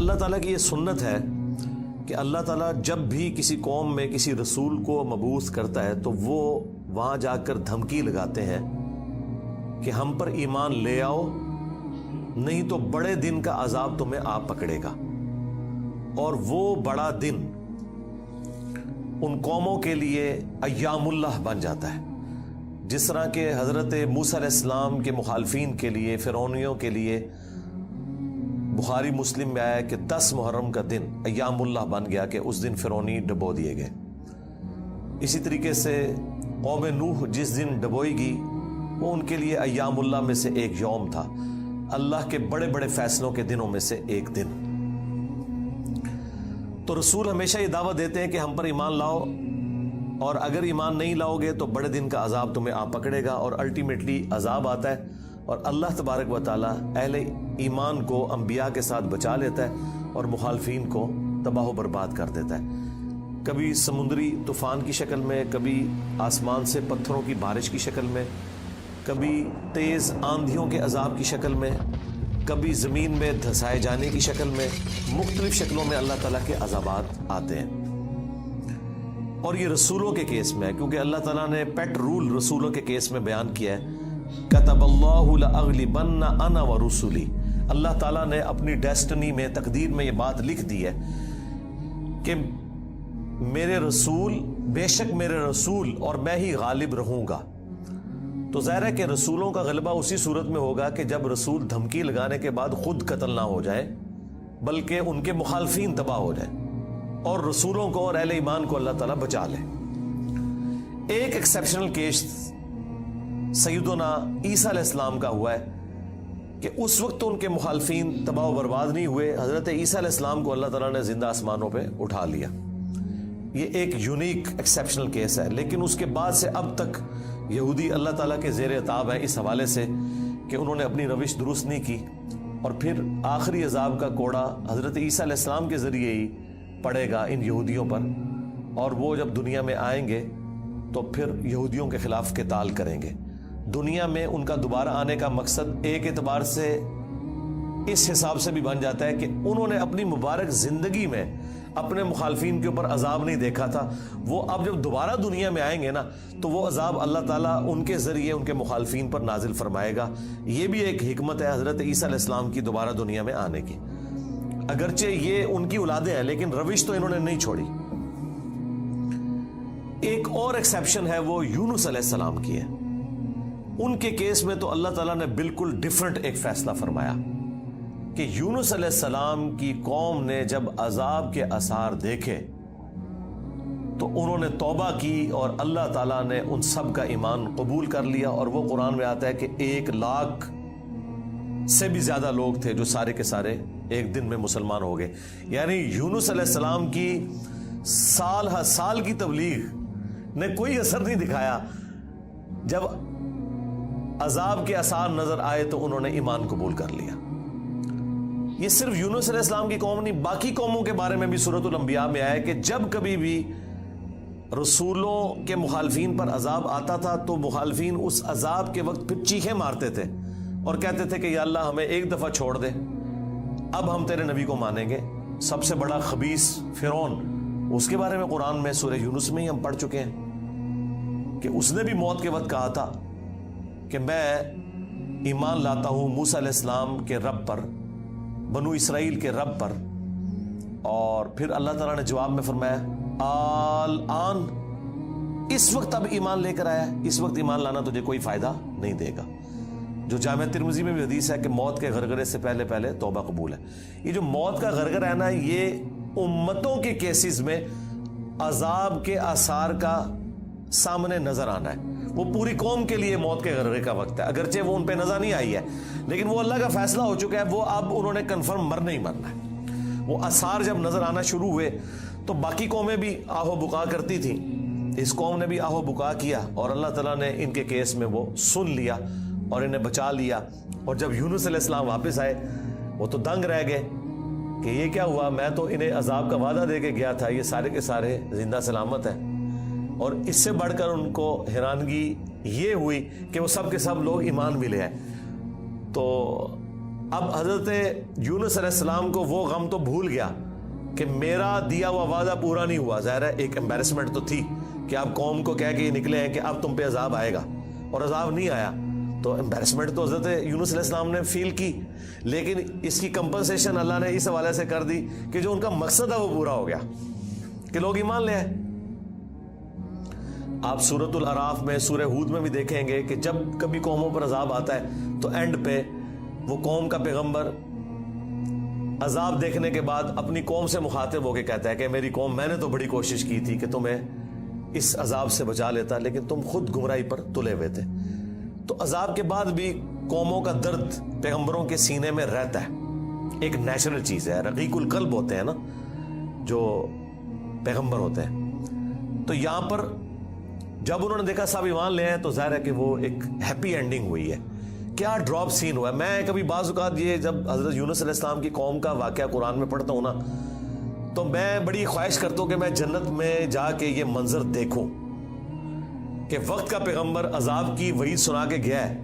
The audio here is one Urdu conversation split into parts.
اللہ تعالیٰ کی یہ سنت ہے کہ اللہ تعالیٰ جب بھی کسی قوم میں کسی رسول کو مبعوث کرتا ہے تو وہ وہاں جا کر دھمکی لگاتے ہیں کہ ہم پر ایمان لے آؤ، نہیں تو بڑے دن کا عذاب تمہیں آ پکڑے گا۔ اور وہ بڑا دن ان قوموں کے لیے ایام اللہ بن جاتا ہے، جس طرح کہ حضرت موسیٰ علیہ السلام کے مخالفین کے لیے، فرعونیوں کے لیے بخاری مسلم میں آیا کہ 10 محرم کا دن ایام اللہ بن گیا کہ اس دن فرعونی ڈبو دیے گئے۔ اسی طریقے سے قوم نوح جس دن ڈبوئی گئی وہ ان کے لیے ایام اللہ میں سے ایک یوم تھا، اللہ کے بڑے بڑے فیصلوں کے دنوں میں سے ایک دن۔ تو رسول ہمیشہ یہ دعوت دیتے ہیں کہ ہم پر ایمان لاؤ، اور اگر ایمان نہیں لاؤ گے تو بڑے دن کا عذاب تمہیں آ پکڑے گا، اور الٹیمیٹلی عذاب آتا ہے اور اللہ تبارک و تعالی اہل ایمان کو انبیاء کے ساتھ بچا لیتا ہے اور مخالفین کو تباہ و برباد کر دیتا ہے، کبھی سمندری طوفان کی شکل میں، کبھی آسمان سے پتھروں کی بارش کی شکل میں، کبھی تیز آندھیوں کے عذاب کی شکل میں، کبھی زمین میں دھسائے جانے کی شکل میں، مختلف شکلوں میں اللہ تعالیٰ کے عذابات آتے ہیں۔ اور یہ رسولوں کے کیس میں ہے، کیونکہ اللہ تعالیٰ نے پیٹ رول رسولوں کے کیس میں بیان کیا ہے، کتب اللہ لأغلبن انا ورسلی، اللہ تعالیٰ نے اپنی ڈیسٹنی میں، تقدیر میں یہ بات لکھ دی ہے کہ میرے رسول، بے شک میرے رسول اور میں ہی غالب رہوں گا۔ تو ظاہر ہے کہ رسولوں کا غلبہ اسی صورت میں ہوگا کہ جب رسول دھمکی لگانے کے بعد خود قتل نہ ہو جائے بلکہ ان کے مخالفین تباہ ہو جائیں اور رسولوں کو اور اہل ایمان کو اللہ تعالیٰ بچا لے۔ ایک ایکسیپشنل کیس سیدنا عیسیٰ علیہ السلام کا ہوا ہے کہ اس وقت تو ان کے مخالفین تباہ و برباد نہیں ہوئے، حضرت عیسیٰ علیہ السلام کو اللہ تعالیٰ نے زندہ آسمانوں پہ اٹھا لیا۔ یہ ایک یونیک ایکسیپشنل کیس ہے، لیکن اس کے بعد سے اب تک یہودی اللہ تعالیٰ کے زیر عتاب ہیں اس حوالے سے کہ انہوں نے اپنی روش درست نہیں کی، اور پھر آخری عذاب کا کوڑا حضرت عیسیٰ علیہ السلام کے ذریعے ہی پڑے گا ان یہودیوں پر، اور وہ جب دنیا میں آئیں گے تو پھر یہودیوں کے خلاف قتال کریں گے۔ دنیا میں ان کا دوبارہ آنے کا مقصد ایک اعتبار سے اس حساب سے بھی بن جاتا ہے کہ انہوں نے اپنی مبارک زندگی میں اپنے مخالفین کے اوپر عذاب نہیں دیکھا تھا، وہ اب جب دوبارہ دنیا میں آئیں گے نا تو وہ عذاب اللہ تعالیٰ ان کے ذریعے ان کے مخالفین پر نازل فرمائے گا۔ یہ بھی ایک حکمت ہے حضرت عیسیٰ علیہ السلام کی دوبارہ دنیا میں آنے کی، اگرچہ یہ ان کی اولادیں ہیں لیکن روش تو انہوں نے نہیں چھوڑی۔ ایک اور ایکسیپشن ہے وہ یونس علیہ السلام کی ہے۔ ان کے کیس میں تو اللہ تعالیٰ نے بالکل ڈیفرنٹ ایک فیصلہ فرمایا کہ یونس علیہ السلام کی قوم نے جب عذاب کے آثار دیکھے تو انہوں نے توبہ کی اور اللہ تعالیٰ نے ان سب کا ایمان قبول کر لیا، اور وہ قرآن میں آتا ہے کہ 1,00,000 سے بھی زیادہ لوگ تھے جو سارے کے سارے ایک دن میں مسلمان ہو گئے۔ یعنی یونس علیہ السلام کی سال ہر سال کی تبلیغ نے کوئی اثر نہیں دکھایا، جب عذاب کے آثار نظر آئے تو انہوں نے ایمان قبول کر لیا۔ یہ صرف یونس علیہ السلام کی قوم نہیں، باقی قوموں کے بارے میں بھی سورۃ الانبیاء میں آیا کہ جب کبھی بھی رسولوں کے مخالفین پر عذاب آتا تھا تو مخالفین اس عذاب کے وقت پھر چیخیں مارتے تھے اور کہتے تھے کہ یا اللہ ہمیں ایک دفعہ چھوڑ دے، اب ہم تیرے نبی کو مانیں گے۔ سب سے بڑا خبیث فرعون، اس کے بارے میں قرآن میں سورہ یونس میں ہی ہم پڑھ چکے ہیں کہ اس نے بھی موت کے وقت کہا تھا کہ میں ایمان لاتا ہوں موسیٰ علیہ السلام کے رب پر، بنو اسرائیل کے رب پر، اور پھر اللہ تعالیٰ نے جواب میں فرمایا آن، اس وقت اب ایمان لے کر آیا، اس وقت ایمان لانا تجھے کوئی فائدہ نہیں دے گا۔ جو جامع ترمذی میں بھی حدیث ہے کہ موت کے غرغرے سے پہلے پہلے توبہ قبول ہے۔ یہ جو موت کا غرغرہ ہے نا، یہ امتوں کے کیسز میں عذاب کے آثار کا سامنے نظر آنا ہے۔ وہ پوری قوم کے لیے موت کے غرغرے کا وقت ہے، اگرچہ وہ ان پہ نظر نہیں آئی ہے لیکن وہ اللہ کا فیصلہ ہو چکا ہے، وہ اب انہوں نے کنفرم مرنا ہی مرنا ہے۔ وہ آثار جب نظر آنا شروع ہوئے تو باقی قومیں بھی آہو بکا کرتی تھیں، اس قوم نے بھی آہو بکا کیا اور اللہ تعالیٰ نے ان کے کیس میں وہ سن لیا اور انہیں بچا لیا۔ اور جب یونس علیہ السلام واپس آئے وہ تو دنگ رہ گئے کہ یہ کیا ہوا، میں تو انہیں عذاب کا وعدہ دے کے گیا تھا، یہ سارے کے سارے زندہ سلامت ہیں۔ اور اس سے بڑھ کر ان کو حیرانگی یہ ہوئی کہ وہ سب کے سب لوگ ایمان بھی لے آئے۔ تو اب حضرت یونس علیہ السلام کو وہ غم تو بھول گیا کہ میرا دیا ہوا وعدہ پورا نہیں ہوا. ظاہر ہے ایک امبیرسمنٹ تو تھی کہ آپ قوم کو کہہ کے نکلے ہیں کہ اب تم پہ عذاب آئے گا, اور عذاب نہیں آیا. تو امبیرسمنٹ تو حضرت یونس علیہ السلام نے فیل کی, لیکن اس کی کمپنسیشن اللہ نے اس حوالے سے کر دی کہ جو ان کا مقصد ہے وہ پورا ہو گیا کہ لوگ ایمان لے آئے. آپ سورۃ الاعراف میں, سورہ ہود میں بھی دیکھیں گے کہ جب کبھی قوموں پر عذاب آتا ہے تو اینڈ پہ وہ قوم کا پیغمبر عذاب دیکھنے کے بعد اپنی قوم سے مخاطب ہو کے کہتا ہے کہ میری قوم, میں نے تو بڑی کوشش کی تھی کہ تمہیں اس عذاب سے بچا لیتا, لیکن تم خود گمراہی پر تلے ہوئے تھے. تو عذاب کے بعد بھی قوموں کا درد پیغمبروں کے سینے میں رہتا ہے, ایک نیچرل چیز ہے. رقیق القلب ہوتے ہیں نا جو پیغمبر ہوتے ہیں. تو یہاں پر جب انہوں نے دیکھا صاحب ایمان لے آئے تو ظاہر ہے کہ وہ ایک ہیپی اینڈنگ ہوئی ہے. کیا ڈراپ سین ہوا ہے. میں کبھی بعض اوقات یہ جب حضرت یونس علیہ السلام کی قوم کا واقعہ قرآن میں پڑھتا ہوں نا, تو میں بڑی خواہش کرتا ہوں کہ میں جنت میں جا کے یہ منظر دیکھوں کہ وقت کا پیغمبر عذاب کی وعید سنا کے گیا ہے.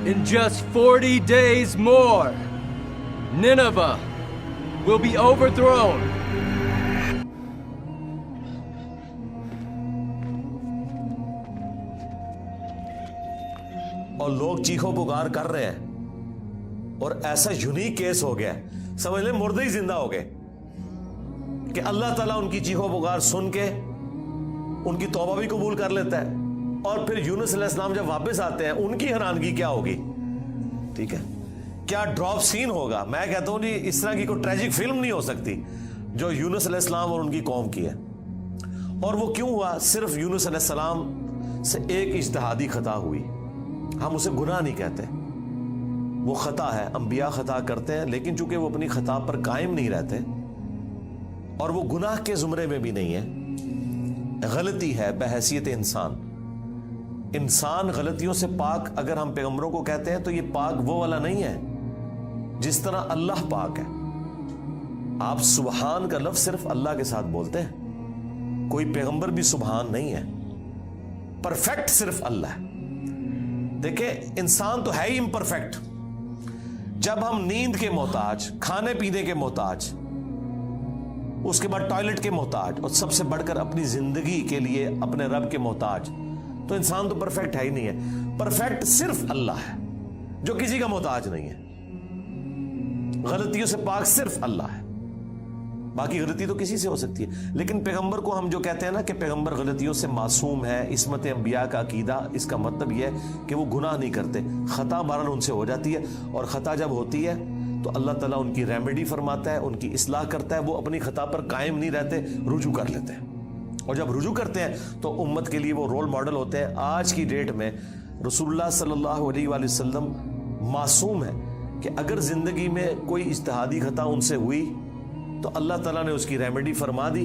In just 40 days more, Nineveh will be overthrown. اور لوگ چیخو پکار کر رہے ہیں, اور ایسا یونیک کیس ہو گیا ہے, سمجھ لیں مردے ہی زندہ ہو گئے کہ اللہ تعالیٰ ان کی چیخو پکار سن کے ان کی توبہ بھی قبول کر لیتا ہے. اور پھر یونس علیہ السلام جب واپس آتے ہیں ان کی حیرانگی کیا ہوگی. ٹھیک ہے, کیا ڈراپ سین ہوگا. میں کہتا ہوں جی اس طرح کی کوئی ٹریجک فلم نہیں ہو سکتی جو یونس علیہ السلام اور ان کی قوم کی ہے. اور وہ کیوں ہوا؟ صرف یونس علیہ السلام سے ایک اجتہادی خطا ہوئی. ہم اسے گناہ نہیں کہتے, وہ خطا ہے. انبیاء خطا کرتے ہیں, لیکن چونکہ وہ اپنی خطا پر قائم نہیں رہتے اور وہ گناہ کے زمرے میں بھی نہیں ہے, غلطی ہے بحیثیت انسان. انسان غلطیوں سے پاک اگر ہم پیغمبروں کو کہتے ہیں تو یہ پاک وہ والا نہیں ہے جس طرح اللہ پاک ہے. آپ سبحان کا لفظ صرف اللہ کے ساتھ بولتے ہیں, کوئی پیغمبر بھی سبحان نہیں ہے. پرفیکٹ صرف اللہ ہے. دیکھیں انسان تو ہے ہی امپرفیکٹ. جب ہم نیند کے محتاج, کھانے پینے کے محتاج, اس کے بعد ٹوائلٹ کے محتاج, اور سب سے بڑھ کر اپنی زندگی کے لیے اپنے رب کے محتاج, تو انسان تو پرفیکٹ ہے ہی نہیں ہے. پرفیکٹ صرف اللہ ہے جو کسی کا محتاج نہیں ہے. غلطیوں سے پاک صرف اللہ ہے, باقی غلطی تو کسی سے ہو سکتی ہے. لیکن پیغمبر کو ہم جو کہتے ہیں نا کہ پیغمبر غلطیوں سے معصوم ہے, عصمت انبیاء کا عقیدہ, اس کا مطلب یہ ہے کہ وہ گناہ نہیں کرتے. خطا بہرحال ان سے ہو جاتی ہے, اور خطا جب ہوتی ہے تو اللہ تعالیٰ ان کی ریمیڈی فرماتا ہے, ان کی اصلاح کرتا ہے. وہ اپنی خطا پر قائم نہیں رہتے, رجوع کر لیتے ہیں, اور جب رجوع کرتے ہیں تو امت کے لیے وہ رول ماڈل ہوتے ہیں. آج کی ڈیٹ میں رسول اللہ صلی اللہ علیہ وآلہ وسلم معصوم ہے کہ اگر زندگی میں کوئی اجتہادی خطا ان سے ہوئی تو اللہ تعالیٰ نے اس کی ریمیڈی فرما دی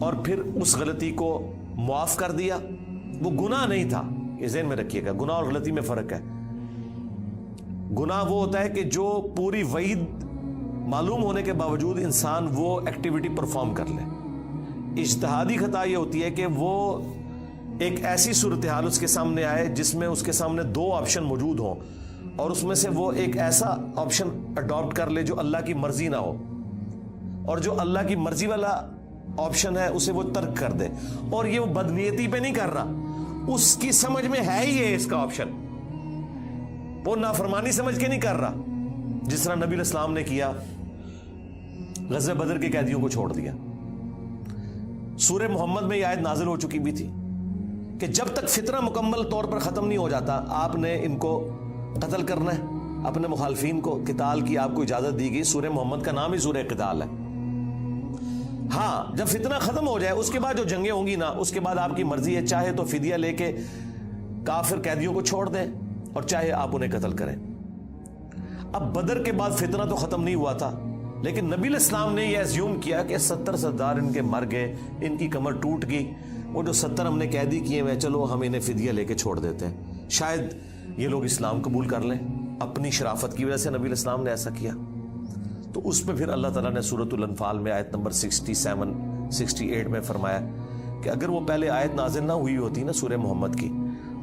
اور پھر اس غلطی کو معاف کر دیا. وہ گناہ نہیں تھا, یہ ذہن میں رکھیے گا. گناہ اور غلطی میں فرق ہے. گناہ وہ ہوتا ہے کہ جو پوری وعید معلوم ہونے کے باوجود انسان وہ ایکٹیویٹی پرفارم کر لے. اجتہادی خطا یہ ہوتی ہے کہ وہ ایک ایسی صورتحال اس کے سامنے آئے جس میں اس کے سامنے دو آپشن موجود ہوں, اور اس میں سے وہ ایک ایسا آپشن اڈاپٹ کر لے جو اللہ کی مرضی نہ ہو, اور جو اللہ کی مرضی والا آپشن ہے اسے وہ ترک کر دے. اور یہ وہ بدنیتی پہ نہیں کر رہا, اس کی سمجھ میں ہے ہی ہے اس کا آپشن, وہ نافرمانی سمجھ کے نہیں کر رہا. جس طرح نبی علیہ السلام نے کیا, غزوہ بدر کے قیدیوں کو چھوڑ دیا. سورہ محمد میں یہ آیت نازل ہو چکی بھی تھی کہ جب تک فتنہ مکمل طور پر ختم نہیں ہو جاتا آپ نے ان کو قتل کرنا ہے, اپنے مخالفین کو. قتال کی آپ کو اجازت دی گئی. سورہ محمد کا نام ہی سورہ قتال ہے. ہاں جب فتنہ ختم ہو جائے اس کے بعد جو جنگیں ہوں گی نا, اس کے بعد آپ کی مرضی ہے, چاہے تو فدیہ لے کے کافر قیدیوں کو چھوڑ دیں اور چاہے آپ انہیں قتل کریں. اب بدر کے بعد فتنہ تو ختم نہیں ہوا تھا, لیکن نبی علیہ السلام نے یہ ایزیوم کیا کہ 70 سردار ان کے مر گئے, ان کی کمر ٹوٹ گئی, وہ جو 70 ہم نے قیدی کیے ہوئے, چلو ہم انہیں فدیہ لے کے چھوڑ دیتے ہیں, شاید یہ لوگ اسلام قبول کر لیں. اپنی شرافت کی وجہ سے نبی علیہ السلام نے ایسا کیا. تو اس پہ پھر اللہ تعالیٰ نے سورۃ الانفال میں آیت نمبر 67 68 میں فرمایا کہ اگر وہ پہلے آیت نازل نہ ہوئی ہوتی نا سورہ محمد کی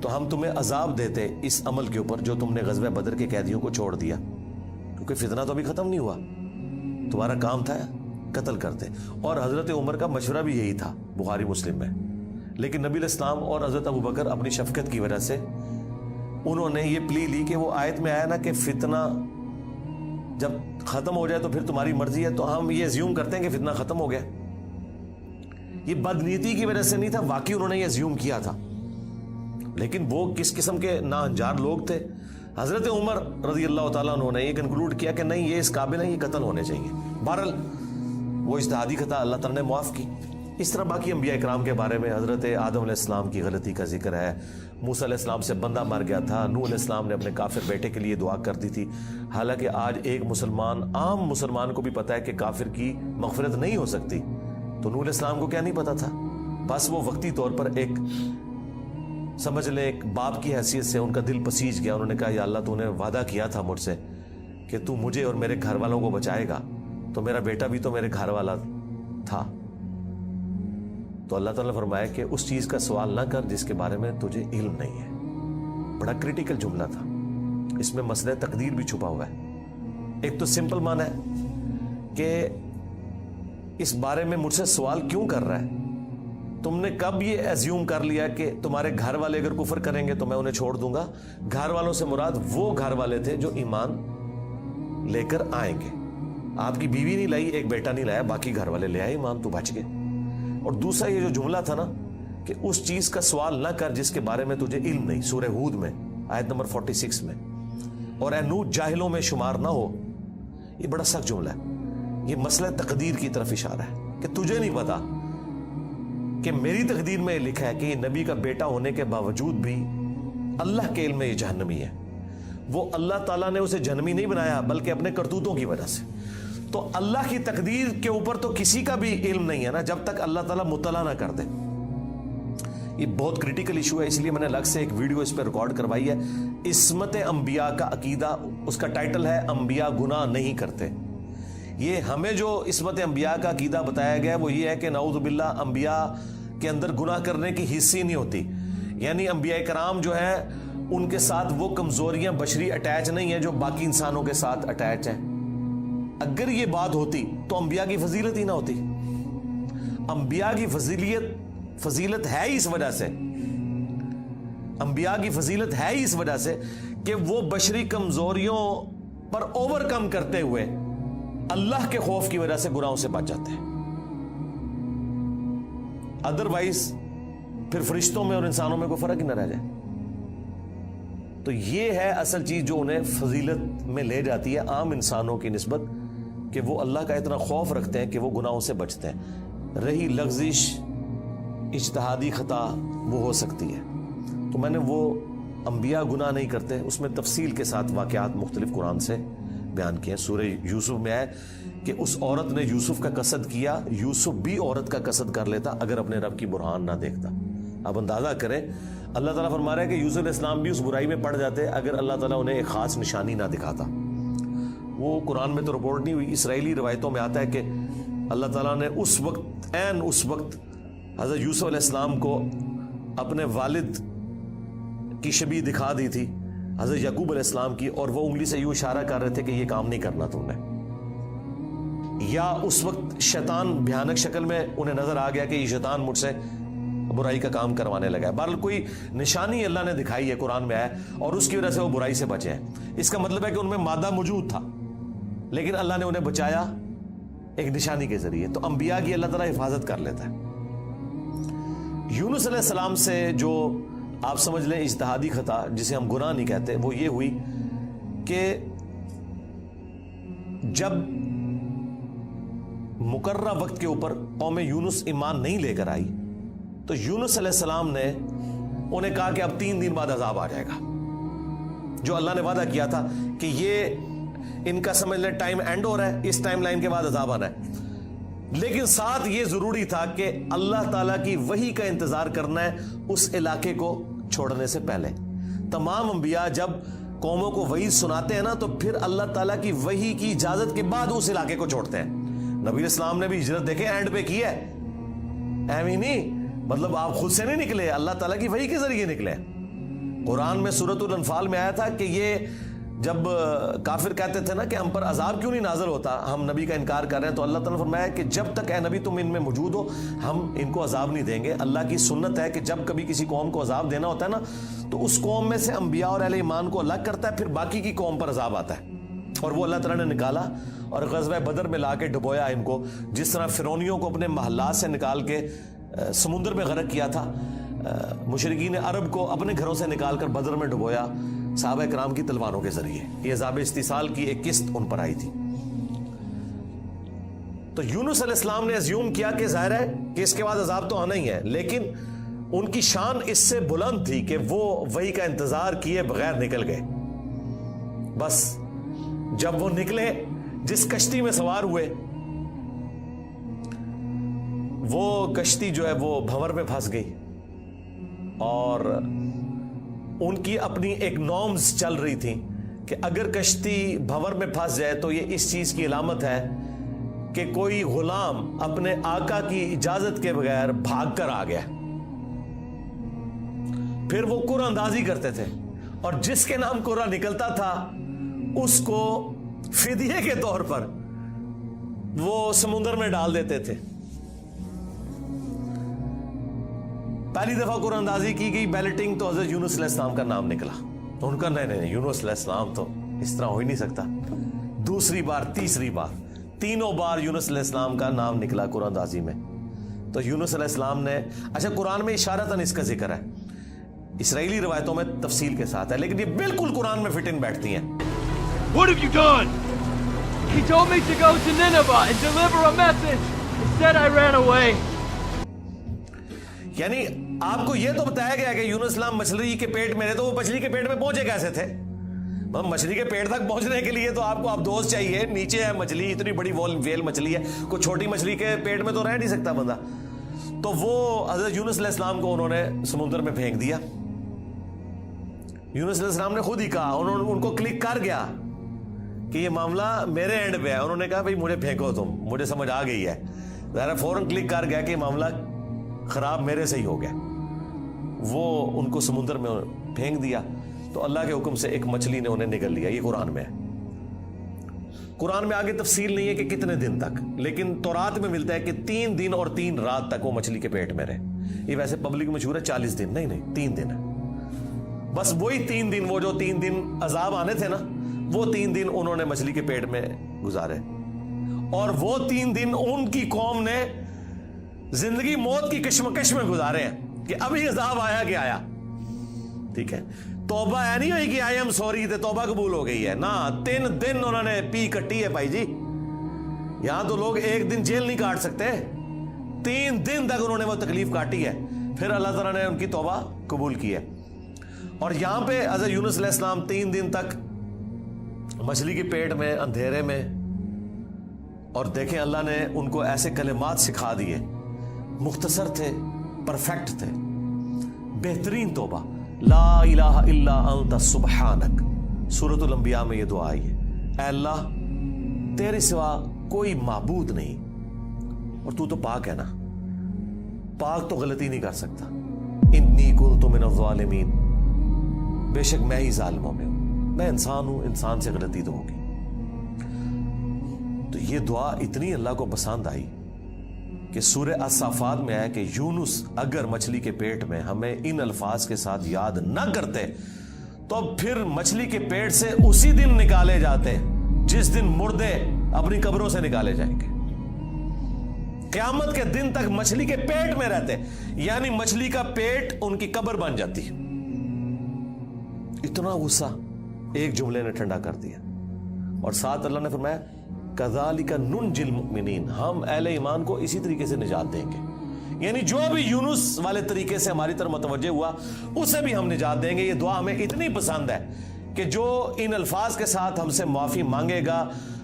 تو ہم تمہیں عذاب دیتے اس عمل کے اوپر جو تم نے غزوہ بدر کے قیدیوں کو چھوڑ دیا، کیونکہ فتنہ تو ابھی ختم نہیں ہوا، تمہارا کام تھا قتل کرتے. اور حضرت عمر کا مشورہ بھی یہی تھا بخاری مسلم میں، لیکن نبی علیہ السلام اور حضرت ابوبکر اپنی شفقت کی وجہ سے انہوں نے یہ پلی لی کہ وہ آیت میں آیا نا کہ فتنہ جب ختم ہو جائے تو پھر تمہاری مرضی ہے، تو ہم یہ زیوم کرتے ہیں کہ فتنہ ختم ہو گیا. یہ بدنیتی کی وجہ سے نہیں تھا، واقعی انہوں نے یہ زیوم کیا تھا، لیکن وہ کس قسم کے ناہنجار لوگ تھے. حضرت عمر رضی اللہ تعالیٰ عنہ نے یہ کنکلوڈ کیا کہ نہیں یہ اس قابل ہے، یہ قتل ہونے چاہیے. بہرحال وہ اجتہادی خطا اللہ تعالیٰ نے معاف کی. اس طرح باقی انبیاء اکرام کے بارے میں حضرت آدم علیہ السلام کی غلطی کا ذکر ہے، موسیٰ علیہ السلام سے بندہ مر گیا تھا، نوح علیہ السلام نے اپنے کافر بیٹے کے لیے دعا کر دی تھی. حالانکہ آج ایک مسلمان، عام مسلمان کو بھی پتا ہے کہ کافر کی مغفرت نہیں ہو سکتی، تو نوح علیہ السلام کو کیا نہیں پتا تھا؟ بس وہ وقتی طور پر ایک سمجھ لیں ایک باپ کی حیثیت سے ان کا دل پسیج گیا. انہوں نے کہا یا اللہ تو نے وعدہ کیا تھا مجھ سے کہ تو مجھے اور میرے گھر والوں کو بچائے گا، تو میرا بیٹا بھی تو میرے گھر والا تھا. تو اللہ تعالیٰ نے فرمایا کہ اس چیز کا سوال نہ کر جس کے بارے میں تجھے علم نہیں ہے. بڑا کریٹیکل جملہ تھا، اس میں مسئلہ تقدیر بھی چھپا ہوا ہے. ایک تو سمپل معنی ہے کہ اس بارے میں مجھ سے سوال کیوں کر رہا ہے؟ تم نے کب یہ ایزیوم کر لیا کہ تمہارے گھر والے اگر کفر کریں گے تو میں انہیں چھوڑ دوں گا؟ گھر والوں سے مراد وہ گھر والے تھے جو ایمان لے کر آئیں گے. آپ کی بیوی نہیں لائی، ایک بیٹا نہیں لایا، باقی گھر والے لے آئے ایمان، تو بچ گئے. اور دوسرا یہ جو جملہ تھا نا کہ اس چیز کا سوال نہ کر جس کے بارے میں تجھے علم نہیں، سورہ ہود میں آیت نمبر 46 میں، اور اے نوح جاہلوں میں شمار نہ ہو. یہ بڑا سخت جملہ ہے، یہ مسئلہ تقدیر کی طرف اشارہ ہے کہ تجھے نہیں پتا کہ میری تقدیر میں یہ لکھا ہے کہ یہ نبی کا بیٹا ہونے کے باوجود بھی اللہ کے علم میں یہ جہنمی ہے. وہ اللہ تعالیٰ نے اسے جہنمی نہیں بنایا بلکہ اپنے کرتوتوں کی وجہ سے. تو اللہ کی تقدیر کے اوپر تو کسی کا بھی علم نہیں ہے نا جب تک اللہ تعالیٰ مطلع نہ کر دے. یہ بہت کریٹیکل ایشو ہے، اس لیے میں نے الگ سے ایک ویڈیو اس پہ ریکارڈ کروائی ہے. عصمت انبیاء کا عقیدہ، اس کا ٹائٹل ہے انبیاء گناہ نہیں کرتے. یہ ہمیں جو عصمت انبیاء کا عقیدہ بتایا گیا وہ یہ ہے کہ نعوذ باللہ انبیاء کے اندر گناہ کرنے کی حصی نہیں ہوتی. یعنی انبیاء کرام جو ہے ان کے ساتھ وہ کمزوریاں بشری اٹیچ نہیں ہیں جو باقی انسانوں کے ساتھ اٹیچ ہیں. اگر یہ بات ہوتی تو انبیاء کی فضیلت ہی نہ ہوتی. انبیاء کی فضیلت ہے اس وجہ سے، انبیاء کی فضیلت ہے اس وجہ سے کہ وہ بشری کمزوریوں پر اوور کم کرتے ہوئے اللہ کے خوف کی وجہ سے گناہوں سے بچ جاتے ہیں. ادروائز پھر فرشتوں میں اور انسانوں میں کوئی فرق ہی نہ رہ جائے. تو یہ ہے اصل چیز جو انہیں فضیلت میں لے جاتی ہے عام انسانوں کی نسبت، کہ وہ اللہ کا اتنا خوف رکھتے ہیں کہ وہ گناہوں سے بچتے ہیں. رہی لغزش اجتہادی خطا وہ ہو سکتی ہے. تو میں نے وہ انبیاء گناہ نہیں کرتے اس میں تفصیل کے ساتھ واقعات مختلف قرآن سے بیان کیے. سورہ یوسف میں ہے کہ اس عورت نے یوسف کا قصد کیا، یوسف بھی عورت کا قصد کر لیتا اگر اپنے رب کی برہان نہ دیکھتا. اب اندازہ کریں، اللہ تعالیٰ فرما رہا ہے کہ یوسف علیہ السلام بھی اس برائی میں پڑ جاتے اگر اللہ تعالیٰ انہیں ایک خاص نشانی نہ دکھاتا. وہ قرآن میں تو رپورٹ نہیں ہوئی، اسرائیلی روایتوں میں آتا ہے کہ اللہ تعالیٰ نے اس وقت حضرت یوسف علیہ السلام کو اپنے والد کی شبیہ دکھا دی تھی حضرت یعقوب علیہ السلام کی، اور وہ انگلی سے یوں اشارہ کر رہے تھے کہ یہ کام نہیں کرنا تم نے. یا اس وقت شیطان بھیانک شکل میں انہیں نظر آ گیا کہ یہ شیطان مجھ سے برائی کا کام کروانے لگا ہے. بہرحال کوئی نشانی اللہ نے دکھائی ہے قرآن میں ہے اور اس کی وجہ سے وہ برائی سے بچے ہیں. اس کا مطلب ہے کہ ان میں مادہ موجود تھا لیکن اللہ نے انہیں بچایا ایک نشانی کے ذریعے. تو انبیاء کی اللہ تعالیٰ حفاظت کر لیتا ہے. یونس علیہ السلام سے جو آپ سمجھ لیں اجتہادی خطا جسے ہم گناہ نہیں کہتے وہ یہ ہوئی کہ جب مقررہ وقت کے اوپر قوم یونس ایمان نہیں لے کر آئی تو یونس علیہ السلام نے انہیں کہا کہ اب 3 دن بعد عذاب آ جائے گا. جو اللہ نے وعدہ کیا تھا کہ یہ ان کا سمجھ لیں ٹائم اینڈ ہو رہا ہے، اس ٹائم لائن کے بعد عذاب آنا ہے. لیکن ساتھ یہ ضروری تھا کہ اللہ تعالیٰ کی وحی کا انتظار کرنا ہے اس علاقے کو چھوڑنے سے پہلے. تمام انبیاء جب قوموں کو وحی سناتے ہیں نا تو پھر اللہ تعالیٰ کی وحی کی اجازت کے بعد اس علاقے کو چھوڑتے ہیں. نبی اسلام نے بھی ہجرت دیکھے اینڈ پہ کی ہے، ایویں نہیں مطلب آپ خود سے نہیں نکلے, اللہ تعالیٰ کی وحی کے ذریعے نکلے. قرآن میں سورۃ الانفال میں آیا تھا کہ یہ جب کافر کہتے تھے نا کہ ہم پر عذاب کیوں نہیں نازل ہوتا, ہم نبی کا انکار کر رہے ہیں, تو اللہ تعالیٰ نے فرمایا کہ جب تک اے نبی تم ان میں موجود ہو ہم ان کو عذاب نہیں دیں گے. اللہ کی سنت ہے کہ جب کبھی کسی قوم کو عذاب دینا ہوتا ہے نا تو اس قوم میں سے انبیاء اور اہل ایمان کو الگ کرتا ہے, پھر باقی کی قوم پر عذاب آتا ہے. اور وہ اللہ تعالیٰ نے نکالا اور غزوہ بدر میں لا کے ڈبویا ان کو, جس طرح فرعونیوں کو اپنے محلات سے نکال کے سمندر میں غرق کیا تھا, مشرکین عرب کو اپنے گھروں سے نکال کر بدر میں ڈبویا صحابہ کرام کی تلواروں کے ذریعے. یہ عذاب استیصال کی ایک قسط ان پر آئی تھی. تو یونس علیہ السلام نے ازیوم کیا کہ ظاہر ہے کہ اس کے بعد عذاب تو آنا ہی ہے, لیکن ان کی شان اس سے بلند تھی کہ وہ وحی کا انتظار کیے بغیر نکل گئے. بس جب وہ نکلے, جس کشتی میں سوار ہوئے, وہ کشتی جو ہے وہ بھنور میں پھنس گئی, اور ان کی اپنی ایک نارمز چل رہی تھی کہ اگر کشتی بھنور میں پھنس جائے تو یہ اس چیز کی علامت ہے کہ کوئی غلام اپنے آقا کی اجازت کے بغیر بھاگ کر آ گیا. پھر وہ قرعہ اندازی کرتے تھے, اور جس کے نام قرعہ نکلتا تھا اس کو فدیے کے طور پر وہ سمندر میں ڈال دیتے تھے. پہلی دفعہ قرآن اندازی کی گئی, بیلٹنگ, تو حضرت یونس علیہ السلام کا نام نکلا. تو ان کا نہیں, یونس علیہ السلام تو اس طرح ہو ہی نہیں سکتا. دوسری بار, تیسری بار, تینوں بار یونس علیہ السلام کا نام نکلا قرآن اندازی میں. تو یونس علیہ السلام نے, اچھا قرآن میں اشارتاً اس کا ذکر ہے, اسرائیلی روایتوں میں تفصیل کے ساتھ ہے, لیکن یہ بالکل قرآن میں فٹ ان بیٹھتی ہیں. What have you done? He told me to go to Nineveh and deliver a message. Instead I ran away. یعنی آپ کو یہ تو بتایا گیا کہ یونس اسلام مچھلی کے پیٹ میں رہے, تو وہ مچھلی کے پیٹ میں پہنچے کیسے تھے؟ مچھلی کے پیٹ تک پہنچنے کے لیے تو آپ کو اب دوست چاہیے, نیچے ہے مچھلی, اتنی بڑی ویل مچھلی ہے, کوئی چھوٹی مچھلی کے پیٹ میں تو رہ نہیں سکتا بندہ. تو وہ حضرت یونس علیہ السلام کو انہوں نے سمندر میں پھینک دیا. یونس علیہ السلام نے خود ہی کہا, ان کو کلک کر گیا کہ یہ معاملہ میرے اینڈ پہ ہے. انہوں نے کہا بھائی مجھے پھینکو, تم, مجھے سمجھ آ گئی ہے. ظاہر فوراً کلک کر گیا کہ معاملہ خراب میرے سے ہی ہو گیا. وہ ان کو سمندر میں پھینک دیا, تو اللہ کے حکم سے ایک مچھلی نے انہیں نگل لیا. یہ قرآن میں ہے. قرآن میں آگے تفصیل نہیں ہے کہ کتنے دن تک, لیکن تورات میں ملتا ہے کہ 3 دن اور 3 رات تک وہ مچھلی کے پیٹ میں رہے. یہ ویسے پبلک مشہور ہے 40 دن, نہیں 3 دن ہے. بس وہی 3 دن, وہ جو 3 دن عذاب آنے تھے نا, وہ 3 دن انہوں نے مچھلی کے پیٹ میں گزارے. اور وہ 3 دن ان کی قوم نے زندگی موت کی کشمکش میں گزارے ہیں کہ ابھی عذاب آیا کہ آیا. ٹھیک ہے, توبہ ہے نہیں ہوئی کہ آئی ایم سوری تے توبہ قبول ہو گئی ہے نا. 3 دن انہوں نے پی کٹی ہے بھائی جی. یہاں تو لوگ 1 دن جیل نہیں کاٹ سکتے, 3 دن تک انہوں نے وہ تکلیف کاٹی ہے. پھر اللہ تعالیٰ نے ان کی توبہ قبول کی ہے. اور یہاں پہ حضرت یونس علیہ السلام 3 دن تک مچھلی کے پیٹ میں, اندھیرے میں, اور دیکھیں اللہ نے ان کو ایسے کلمات سکھا دیے, مختصر تھے, پرفیکٹ تھے, بہترین توبہ, لا الہ الا انت سبحانک. سورۃ الانبیاء میں یہ دعا آئی ہے, اے اللہ تیرے سوا کوئی معبود نہیں, اور تو پاک ہے نا, پاک تو غلطی نہیں کر سکتا. انی کنت من الظالمین, بے شک میں ہی ظالموں میں ہوں, میں انسان ہوں, انسان سے غلطی تو ہوگی. تو یہ دعا اتنی اللہ کو پسند آئی کہ سورہ الصافات میں آیا کہ یونس اگر مچھلی کے پیٹ میں ہمیں ان الفاظ کے ساتھ یاد نہ کرتے تو پھر مچھلی کے پیٹ سے اسی دن نکالے جاتے جس دن مردے اپنی قبروں سے نکالے جائیں گے. قیامت کے دن تک مچھلی کے پیٹ میں رہتے, یعنی مچھلی کا پیٹ ان کی قبر بن جاتی. اتنا غصہ ایک جملے نے ٹھنڈا کر دیا. اور ساتھ اللہ نے فرمایا کذالک ننجی المؤمنین, ہم اہل ایمان کو اسی طریقے سے نجات دیں گے. یعنی جو بھی یونس والے طریقے سے ہماری طرف متوجہ ہوا اسے بھی ہم نجات دیں گے. یہ دعا ہمیں اتنی پسند ہے کہ جو ان الفاظ کے ساتھ ہم سے معافی مانگے گا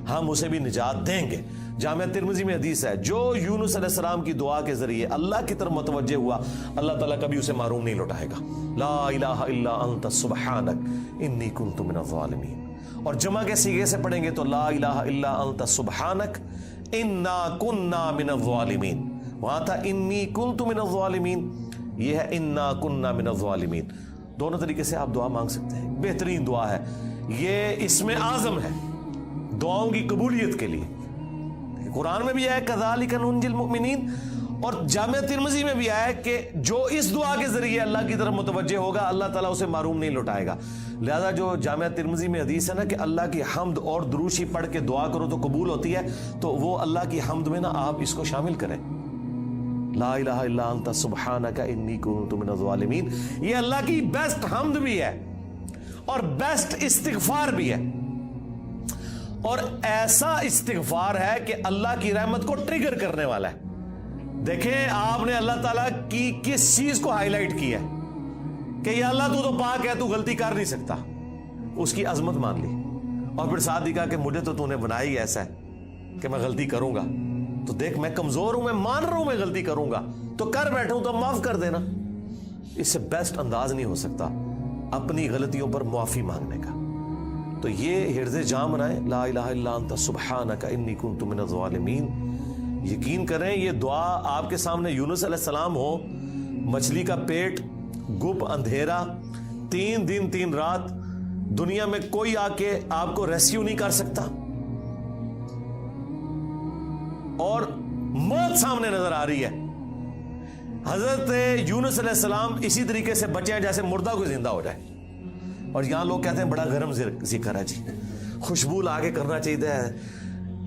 ہم اسے بھی نجات دیں گے. جامعہ ترمذی میں حدیث ہے, جو یونس علیہ السلام کی دعا کے ذریعے اللہ کی طرف متوجہ ہوا اللہ تعالیٰ کبھی اسے محروم نہیں لوٹائے گا. لا الہ الا انت سبحانک انی کنت من الظالمین. اور جمع کے صیغے سے پڑھیں گے تو لا الہ الا انت سبحانک انا کننا من الظالمین. وہاں تھا انی کنت من الظالمین، یہ ہے انا کننا من الظالمین. دونوں طریقے سے آپ دعا مانگ سکتے ہیں، بہترین دعا ہے یہ، اسم اعظم ہے دعاؤں کی قبولیت کے لیے. قرآن میں بھی آیا کذالک ننجی المؤمنین، اور جامعہ ترمذی میں بھی آیا کہ جو اس دعا کے ذریعے اللہ کی طرف متوجہ ہوگا اللہ تعالیٰ اسے محروم نہیں لوٹائے گا. لہذا جو جامعہ ترمذی میں حدیث ہے نا کہ اللہ کی حمد اور دروشی پڑھ کے دعا کرو تو قبول ہوتی ہے، تو وہ اللہ کی حمد میں نا آپ اس کو شامل کریں، لا الہ الا انت سبحانک انی کنت من الظالمین. یہ اللہ کی بیسٹ حمد بھی ہے اور بیسٹ استغفار بھی ہے، اور ایسا استغفار ہے کہ اللہ کی رحمت کو ٹریگر کرنے والا ہے. دیکھیں آپ نے اللہ تعالیٰ کی کس چیز کو ہائی لائٹ کی ہے کہ یا اللہ تو پاک ہے، تو غلطی کر نہیں سکتا، اس کی عظمت مان لی، اور پھر ساتھ ہی کہا کہ مجھے تو نے بنایا ہی ایسا ہے کہ میں غلطی کروں گا، تو دیکھ میں کمزور ہوں، میں مان رہا ہوں میں غلطی کروں گا، تو کر بیٹھا ہوں تو معاف کر دینا. اس سے بیسٹ انداز نہیں ہو سکتا اپنی غلطیوں پر معافی مانگنے کا. تو یہ حرز جام بنائیں، لا الہ الا انت سبحانک انی کنت من الظالمین. یقین کریں یہ دعا آپ کے سامنے یونس علیہ السلام ہو، مچھلی کا پیٹ، گپ اندھیرا، 3 دن 3 رات، دنیا میں کوئی آ کے آپ کو ریسکیو نہیں کر سکتا، اور موت سامنے نظر آ رہی ہے. حضرت یونس علیہ السلام اسی طریقے سے بچے ہیں جیسے مردہ کو زندہ ہو جائے. اور یہاں لوگ کہتے ہیں بڑا گرم ذکر ہے جی، خوشبو لا کے کرنا چاہیے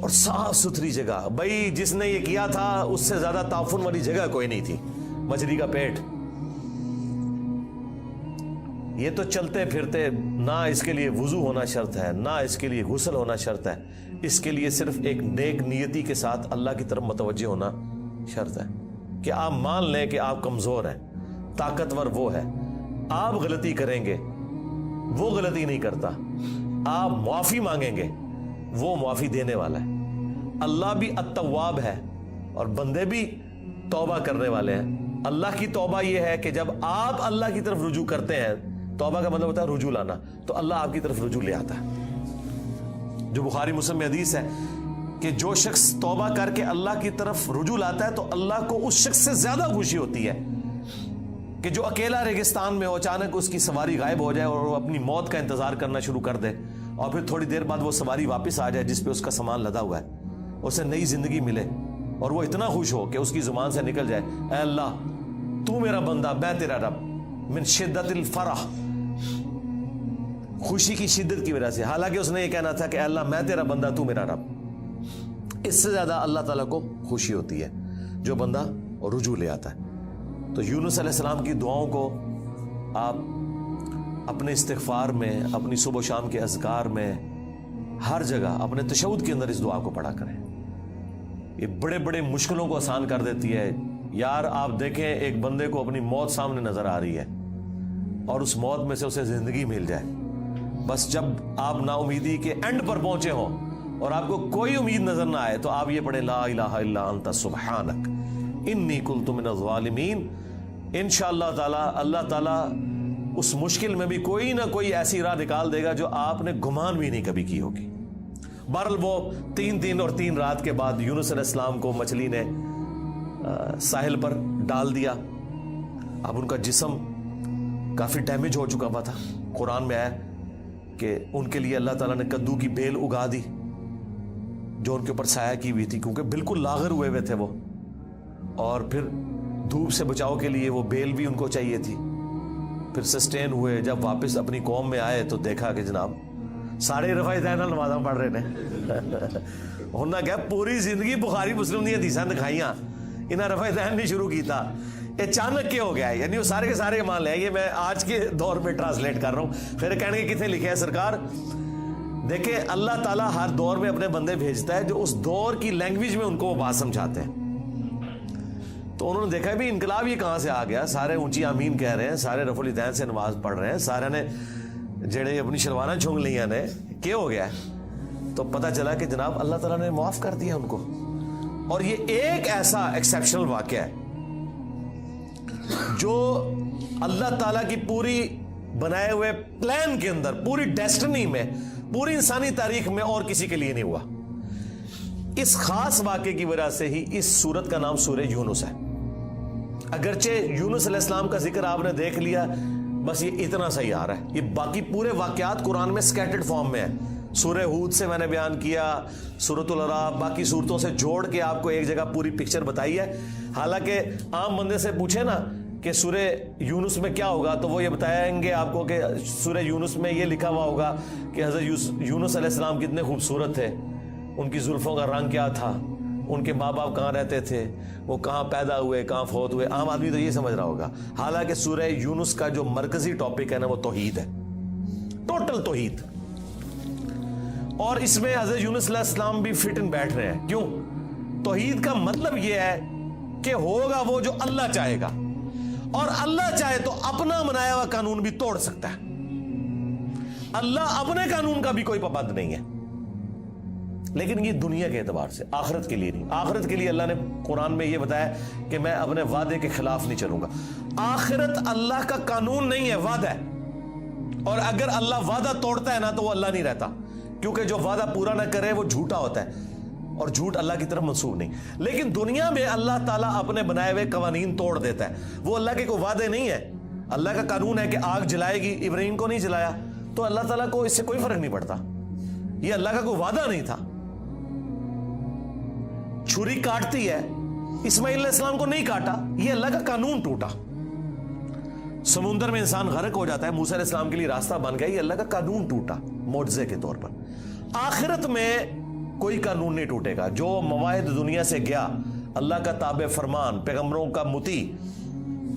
اور صاف ستھری جگہ. بھائی جس نے یہ کیا تھا اس سے زیادہ تعفن والی جگہ کوئی نہیں تھی، مچھلی کا پیٹ. یہ تو چلتے پھرتے، نہ اس کے لیے وضو ہونا شرط ہے، نہ اس کے لیے غسل ہونا شرط ہے، اس کے لیے صرف ایک نیک نیتی کے ساتھ اللہ کی طرف متوجہ ہونا شرط ہے کہ آپ مان لیں کہ آپ کمزور ہیں، طاقتور وہ ہے، آپ غلطی کریں گے وہ غلطی نہیں کرتا، آپ معافی مانگیں گے وہ معافی دینے والا ہے. اللہ بھی التواب ہے اور بندے بھی توبہ کرنے والے ہیں. اللہ کی توبہ یہ ہے کہ جب آپ اللہ کی طرف رجوع کرتے ہیں، توبہ کا مطلب ہوتا ہے رجوع لانا، تو اللہ آپ کی طرف رجوع لے آتا ہے. جو بخاری مسلم میں حدیث ہے کہ جو شخص توبہ کر کے اللہ کی طرف رجوع لاتا ہے تو اللہ کو اس شخص سے زیادہ خوشی ہوتی ہے کہ جو اکیلا ریگستان میں ہو، اچانک اس کی سواری غائب ہو جائے اور وہ اپنی موت کا انتظار کرنا شروع کر دے، اور پھر تھوڑی دیر بعد وہ سواری واپس آ جائے جس پہ اس کا سامان لدا ہوا ہے، اسے نئی زندگی ملے، اور وہ اتنا خوش ہو کہ اس کی زبان سے نکل جائے اے اللہ تو میرا بندہ میں تیرا رب، من شدت الفرح، خوشی کی شدت کی وجہ سے. حالانکہ اس نے یہ کہنا تھا کہ اے اللہ میں تیرا بندہ تو میرا رب. اس سے زیادہ اللہ تعالیٰ کو خوشی ہوتی ہے جو بندہ رجوع لے آتا ہے. تو یونس علیہ السلام کی دعاؤں کو آپ اپنے استغفار میں، اپنی صبح و شام کے اذکار میں، ہر جگہ اپنے تشہد کے اندر اس دعا کو پڑھا کریں. یہ بڑے بڑے مشکلوں کو آسان کر دیتی ہے. یار آپ دیکھیں ایک بندے کو اپنی موت سامنے نظر آ رہی ہے اور اس موت میں سے اسے زندگی مل جائے، بس جب آپ نا امیدی کے اینڈ پر پہنچے ہوں اور آپ کو کوئی امید نظر نہ آئے تو آپ یہ پڑھیں لا الہ الا انت سبحانک انی کنت من الظالمین. انشاءاللہ تعالی اللہ تعالیٰ اس مشکل میں بھی کوئی نہ کوئی ایسی راہ نکال دے گا جو آپ نے گمان بھی نہیں کبھی کی ہوگی. بہرحال وہ 3 دن اور 3 رات کے بعد یونس علیہ السلام کو مچھلی نے ساحل پر ڈال دیا. اب ان کا جسم کافی ڈیمیج ہو چکا ہوا تھا. قرآن میں آیا کہ ان کے لیے اللہ تعالیٰ نے کدو کی بیل اگا دی جو ان کے اوپر سایہ کی ہوئی تھی، کیونکہ بالکل لاغر ہوئے ہوئے تھے وہ، اور پھر دھوپ سے بچاؤ کے لیے وہ بیل بھی ان کو چاہیے تھی. پھر سسٹین ہوئے، جب واپس اپنی قوم میں آئے تو دیکھا کہ جناب سارے رفع دین نمازاں پڑھ رہے نے. انہوں نے کہا پوری زندگی بخاری مسلم دی حدیثاں دکھائیاں، انہیں رفع دین نہیں شروع کیتا، اچانک کیا ہو گیا ہے؟ یعنی وہ سارے کے سارے مان لیں. یہ میں آج کے دور میں ٹرانسلیٹ کر رہا ہوں. پھر کہنے کے کتنے لکھے ہیں سرکار؟ دیکھیں اللہ تعالیٰ ہر دور میں اپنے بندے بھیجتا ہے جو اس دور کی لینگویج میں ان کو وہ بات سمجھاتے ہیں. تو انہوں نے دیکھا بھی انقلاب یہ کہاں سے آ گیا، سارے اونچی آمین کہہ رہے ہیں، سارے رفع الیدین سے نماز پڑھ رہے ہیں، سارے نے جڑے اپنی شلوانہ چھونگ لیاں نے، کیا ہو گیا ہے؟ تو پتہ چلا کہ جناب اللہ تعالیٰ نے معاف کر دیا ان کو. اور یہ ایک ایسا ایکسیپشنل واقعہ ہے جو اللہ تعالیٰ کی پوری بنائے ہوئے پلان کے اندر، پوری ڈیسٹنی میں، پوری انسانی تاریخ میں اور کسی کے لیے نہیں ہوا. اس خاص واقعے کی وجہ سے ہی اس سورت کا نام سورہ یونس ہے. اگرچہ یونس علیہ السلام کا ذکر آپ نے دیکھ لیا, بس یہ اتنا صحیح آ رہا ہے. یہ باقی پورے واقعات قرآن میں سکیٹرڈ فارم میں ہیں. سورہ ہود سے میں نے بیان کیا, سورۃ الاعراف, باقی صورتوں سے جوڑ کے آپ کو ایک جگہ پوری پکچر بتائی ہے. حالانکہ عام بندے سے پوچھے نا کہ سورہ یونس میں کیا ہوگا, تو وہ یہ بتائیں گے آپ کو کہ سورہ یونس میں یہ لکھا ہوا ہوگا کہ حضرت یونس علیہ السلام کتنے خوبصورت تھے, ان کی زلفوں کا رنگ کیا تھا, ان کے ماں باپ کہاں رہتے تھے, وہ کہاں پیدا ہوئے, کہاں فوت ہوئے. عام آدمی تو یہ سمجھ رہا ہوگا. حالانکہ سورہ یونس کا جو مرکزی ٹاپک ہے نا وہ توحید ہے, ٹوٹل توحید. اور اس میں حضرت یونس علیہ السلام بھی فٹ ان بیٹھ رہے ہیں. کیوں؟ توحید کا مطلب یہ ہے کہ ہوگا وہ جو اللہ چاہے گا, اور اللہ چاہے تو اپنا بنایا ہوا قانون بھی توڑ سکتا ہے. اللہ اپنے قانون کا بھی کوئی پابند نہیں ہے. لیکن یہ دنیا کے اعتبار سے, آخرت کے لیے نہیں. آخرت کے لیے اللہ نے قرآن میں یہ بتایا کہ میں اپنے وعدے کے خلاف نہیں چلوں گا. آخرت اللہ کا قانون نہیں ہے, وعدہ ہے. اور اگر اللہ وعدہ توڑتا ہے نا تو وہ اللہ نہیں رہتا, کیونکہ جو وعدہ پورا نہ کرے وہ جھوٹا ہوتا ہے, اور جھوٹ اللہ کی طرف منسوب نہیں. لیکن دنیا میں اللہ تعالیٰ اپنے بنائے ہوئے قوانین توڑ دیتا ہے. وہ اللہ کے کوئی وعدے نہیں ہے. اللہ کا قانون ہے کہ آگ جلائے گی, ابراہیم کو نہیں جلایا, تو اللہ تعالیٰ کو اس سے کوئی فرق نہیں پڑتا. یہ اللہ کا کوئی وعدہ نہیں تھا. چھری کاٹتی ہے, اسماعیل علیہ السلام کو نہیں کاٹا, یہ اللہ کا قانون ٹوٹا. سمندر میں انسان غرق ہو جاتا ہے, موسیٰ علیہ السلام کے لیے راستہ بن گیا, یہ اللہ کا قانون ٹوٹا معجزے کے طور پر. آخرت میں کوئی قانون نہیں ٹوٹے گا. جو مواعد دنیا سے گیا, اللہ کا تابع فرمان, پیغمبروں کا مطیع,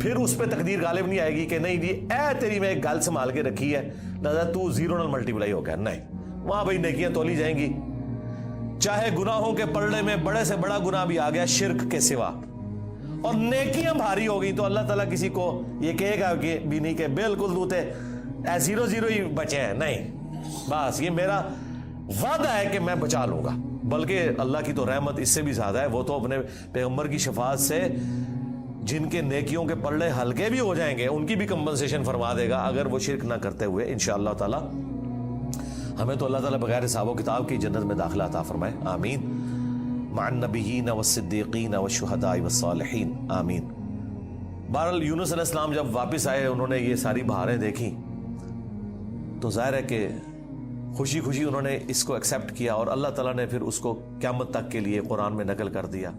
پھر اس پہ تقدیر غالب نہیں آئے گی کہ نہیں جی اے تیری میں ایک گل سنبھال کے رکھی ہے, لہذا تو زیرو نال ملٹیپلائی ہو گیا. نہیں, وہاں بھائی نیکیاں تولی جائیں گی. چاہے گناہوں کے پلڑے میں بڑے سے بڑا گناہ بھی آ گیا شرک کے سوا, اور نیکیاں بھاری ہو گئی, تو اللہ تعالیٰ کسی کو یہ کہے گا کہ بھی نہیں کہ بالکل دوتے زیرو زیرو ہی بچے ہیں. نہیں, بس یہ میرا وعدہ ہے کہ میں بچا لوں گا. بلکہ اللہ کی تو رحمت اس سے بھی زیادہ ہے. وہ تو اپنے پیغمبر کی شفاعت سے جن کے نیکیوں کے پلڑے ہلکے بھی ہو جائیں گے ان کی بھی کمپنسیشن فرما دے گا, اگر وہ شرک نہ کرتے ہوئے, انشاءاللہ تعالی. ہمیں تو اللہ تعالیٰ بغیر حساب و کتاب کی جنت میں داخلہ عطا فرمائے, آمین. مع النبیین والصدیقین والشہداء والصالحین, آمین. بہرحال یونس علیہ السلام جب واپس آئے, انہوں نے یہ ساری بہاریں دیکھی, تو ظاہر ہے کہ خوشی خوشی انہوں نے اس کو ایکسیپٹ کیا, اور اللہ تعالیٰ نے پھر اس کو قیامت تک کے لیے قرآن میں نقل کر دیا.